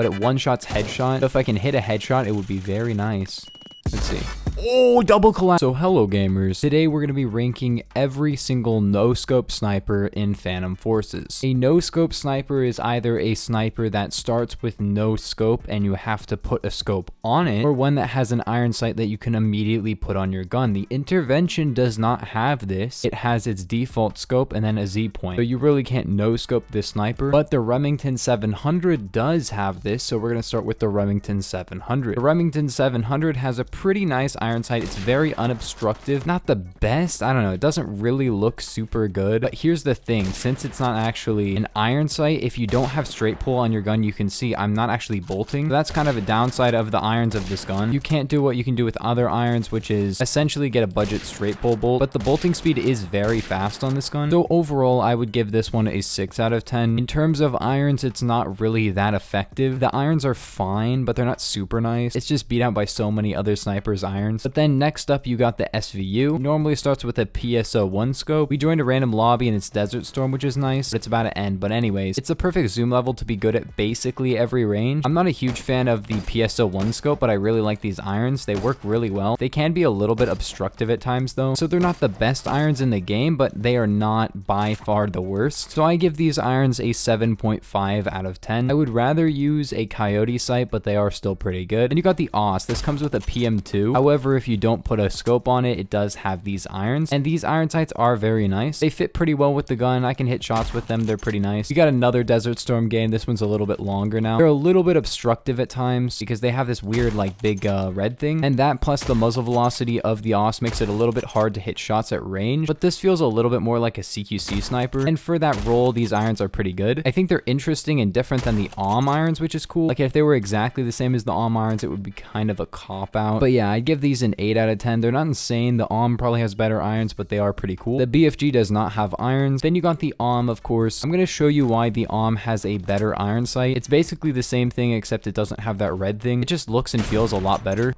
but it one-shots headshot. So if I can hit a headshot, it would be very nice. Let's see. Oh, double collapse. So hello gamers. Today we're going to be ranking every single no-scope sniper in Phantom Forces. A no-scope sniper is either a sniper that starts with no scope and you have to put a scope on it, or one that has an iron sight that you can immediately put on your gun. The intervention does not have this. It has its default scope and then a Z point. So you really can't no-scope this sniper, but the Remington 700 does have this, so we're going to start with the Remington 700. The Remington 700 has a pretty nice iron sight. It's very unobstructive, not the best. I don't know, it doesn't really look super good, but here's the thing, since it's not actually an iron sight, if you don't have straight pull on your gun, you can see I'm not actually bolting. So that's kind of a downside of the irons of this gun. You can't do what you can do with other irons, which is essentially get a budget straight pull bolt, but the bolting speed is very fast on this gun. So overall, I would give this one a 6 out of 10. In terms of irons, it's not really that effective. The irons are fine, but they're not super nice. It's just beat out by so many other snipers' irons. But then next up, you got the SVU. Normally starts with a PSO1 scope. We joined a random lobby and it's Desert Storm, which is nice, but it's about to end. But anyways, it's a perfect zoom level to be good at basically every range. I'm not a huge fan of the PSO1 scope, but I really like these irons. They work really well. They can be a little bit obstructive at times though, so they're not the best irons in the game, but they are not by far the worst. So I give these irons a 7.5 out of 10. I would rather use a coyote sight, but they are still pretty good. And you got the AUS. This comes with a PM2. However, if you don't put a scope on it, it does have these irons, and these iron sights are very nice. They fit pretty well with the gun. I can hit shots with them. They're pretty nice. You got another Desert Storm game. This one's a little bit longer now. They're a little bit obstructive at times because they have this weird like big red thing, and that plus the muzzle velocity of the AUS makes it a little bit hard to hit shots at range, but this feels a little bit more like a CQC sniper, and for that role, these irons are pretty good. I think they're interesting and different than the AUM irons, which is cool. Like if they were exactly the same as the AUM irons, it would be kind of a cop-out. But yeah, I'd give these an 8 out of 10. They're not insane. The AUM probably has better irons, but they are pretty cool. The BFG does not have irons. Then you got the AUM, of course. I'm going to show you why the AUM has a better iron sight. It's basically the same thing, except it doesn't have that red thing. It just looks and feels a lot better.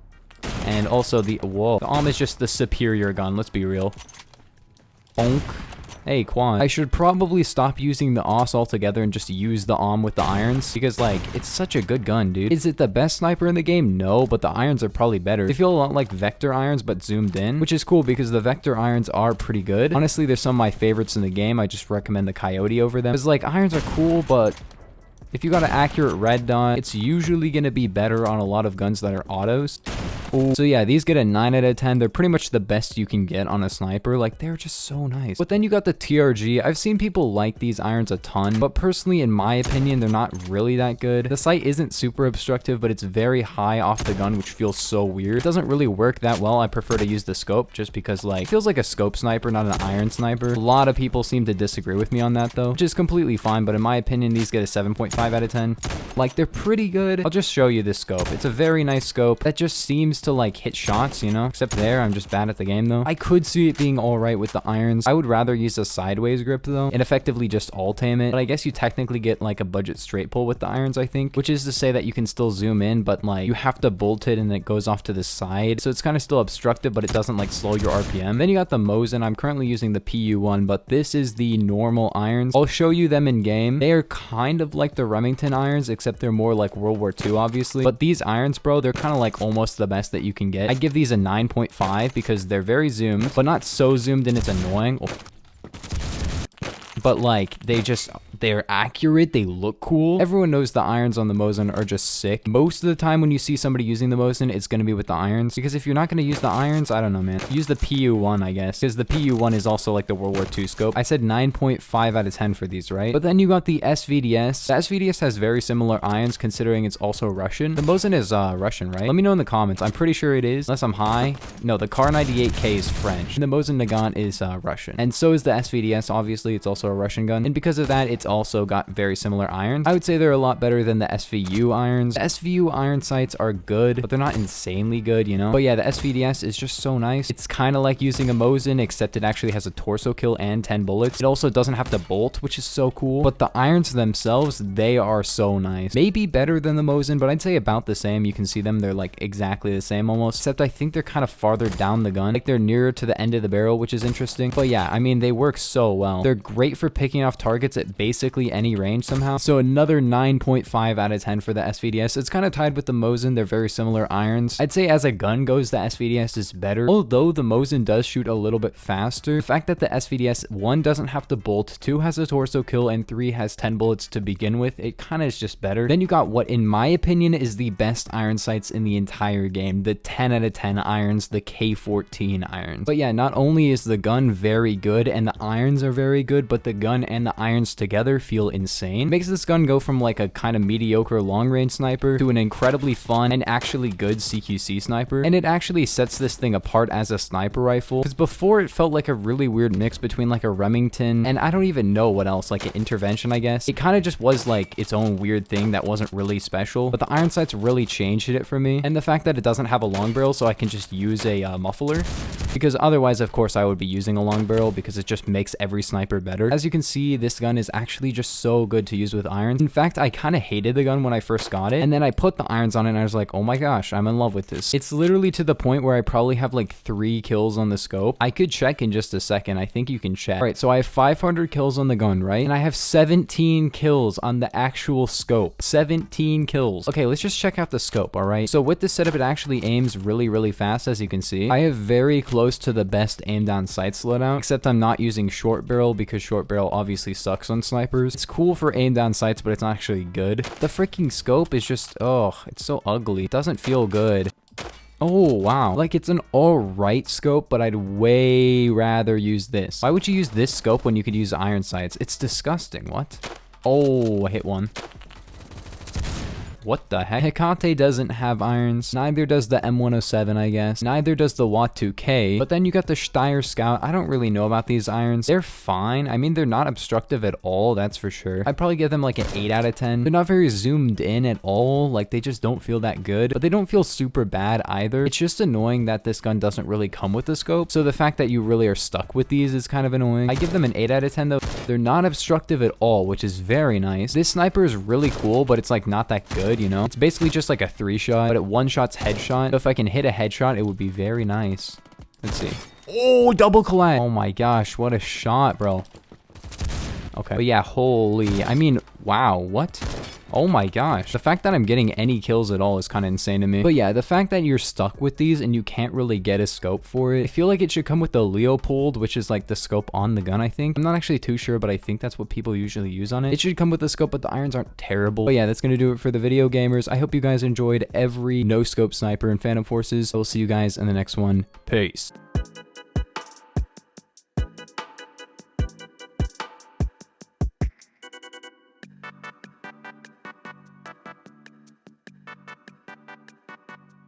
And also the AUM is just the superior gun. Let's be real. Bonk. Hey, Quan. I should probably stop using the AUS altogether and just use the AUM with the irons, because, like, it's such a good gun, dude. Is it the best sniper in the game? No, but the irons are probably better. They feel a lot like Vector irons, but zoomed in, which is cool because the Vector irons are pretty good. Honestly, they're some of my favorites in the game. I just recommend the Coyote over them. Because, like, irons are cool, but if you got an accurate red dot, it's usually going to be better on a lot of guns that are autos. Ooh. So yeah, these get a 9 out of 10. They're pretty much the best you can get on a sniper. Like, they're just so nice. But then you got the TRG. I've seen people like these irons a ton, but personally, in my opinion, they're not really that good. The sight isn't super obstructive, but it's very high off the gun, which feels so weird. It doesn't really work that well. I prefer to use the scope just because, like, it feels like a scope sniper, not an iron sniper. A lot of people seem to disagree with me on that though, which is completely fine, but in my opinion, these get a 7.5 out of 10. Like, they're pretty good. I'll just show you this scope. It's a very nice scope that just seems to like hit shots, you know, except there I'm just bad at the game though. I could see it being all right with the irons. I would rather use a sideways grip though and effectively just alt aim it, but I guess you technically get like a budget straight pull with the irons, I think, which is to say that you can still zoom in, but like you have to bolt it and it goes off to the side, so it's kind of still obstructive, but it doesn't like slow your RPM. Then you got the Mosin. I'm currently using the PU1, but this is the normal irons. I'll show you them in game. They are kind of like the Remington irons, except they're more like World War II, obviously, but these irons, bro, they're kind of like almost the best that you can get. I give these a 9.5 because they're very zoomed, but not so zoomed in it's annoying. But like they're accurate, they look cool. Everyone knows the irons on the Mosin are just sick. Most of the time when you see somebody using the Mosin, it's going to be with the irons, because if you're not going to use the irons, I don't know, man, use the PU1, I guess, because the PU1 is also like the World War II scope. I said 9.5 out of 10 for these, right? But then you got the SVDS. The SVDS has very similar irons considering it's also Russian. The Mosin is Russian, right? Let me know in the comments. I'm pretty sure it is, unless I'm high. No, the Kar 98K is French, and the Mosin Nagant is Russian, and so is the SVDS. Obviously, it's also a Russian gun, and because of that, it's also got very similar irons. I would say they're a lot better than the SVU irons. The SVU iron sights are good, but they're not insanely good, you know? But yeah, the SVDS is just so nice. It's kind of like using a Mosin, except it actually has a torso kill and 10 bullets. It also doesn't have to bolt, which is so cool. But the irons themselves, they are so nice. Maybe better than the Mosin, but I'd say about the same. You can see them. They're like exactly the same almost, except I think they're kind of farther down the gun. Like they're nearer to the end of the barrel, which is interesting. But yeah, I mean, they work so well. They're great for picking off targets at basically any range somehow. So another 9.5 out of 10 for the SVDS. It's kind of tied with the Mosin. They're very similar irons. I'd say as a gun goes, the SVDS is better, although the Mosin does shoot a little bit faster. The fact that the SVDS 1 doesn't have to bolt, 2 has a torso kill, and 3 has 10 bullets to begin with, it kind of is just better. Then you got what in my opinion is the best iron sights in the entire game, the 10 out of 10 irons, the K14 irons. But yeah, not only is the gun very good and the irons are very good, but the gun and the irons together feel insane. It makes this gun go from like a kind of mediocre long range sniper to an incredibly fun and actually good CQC sniper, and it actually sets this thing apart as a sniper rifle, because before it felt like a really weird mix between like a Remington and I don't even know what else, like an intervention, I guess. It kind of just was like its own weird thing that wasn't really special, but the iron sights really changed it for me, and the fact that it doesn't have a long barrel, so I can just use a muffler, because otherwise of course I would be using a long barrel because it just makes every sniper better. As you can see, this gun is actually just so good to use with irons. In fact, I kind of hated the gun when I first got it, and then I put the irons on it and I was like, oh my gosh, I'm in love with this. It's literally to the point where I probably have like 3 kills on the scope. I could check in just a second. I think you can check. All right, so I have 500 kills on the gun, right? And I have 17 kills on the actual scope. 17 kills. Okay, let's just check out the scope, all right? So with this setup, it actually aims really fast, as you can see. I have very close to the best aim down sights loadout, except I'm not using short barrel because short barrel obviously sucks on snipers. It's cool for aim down sights, but it's not actually good. The freaking scope is just, oh, it's so ugly. It doesn't feel good. Oh, wow. Like, it's an alright scope, but I'd way rather use this. Why would you use this scope when you could use iron sights? It's disgusting. What? Oh, I hit one. What the heck? Hecate doesn't have irons. Neither does the M107, I guess. Neither does the Watt 2K. But then you got the Steyr Scout. I don't really know about these irons. They're fine. I mean, they're not obstructive at all, that's for sure. I'd probably give them like an 8 out of 10. They're not very zoomed in at all. Like, they just don't feel that good. But they don't feel super bad either. It's just annoying that this gun doesn't really come with the scope. So the fact that you really are stuck with these is kind of annoying. I give them an 8 out of 10 though. They're not obstructive at all, which is very nice. This sniper is really cool, but it's like not that good. You know, it's basically just like a 3-shot, but it 1-shots headshot. So if I can hit a headshot, it would be very nice. Let's see. Oh, double collide. Oh my gosh, what a shot, bro. Okay, but yeah, holy, I mean, wow, what? Oh my gosh. The fact that I'm getting any kills at all is kind of insane to me. But yeah, the fact that you're stuck with these and you can't really get a scope for it, I feel like it should come with the Leopold, which is like the scope on the gun, I think. I'm not actually too sure, but I think that's what people usually use on it. It should come with the scope, but the irons aren't terrible. But yeah, that's going to do it for the video, gamers. I hope you guys enjoyed every no-scope sniper in Phantom Forces. I will see you guys in the next one. Peace.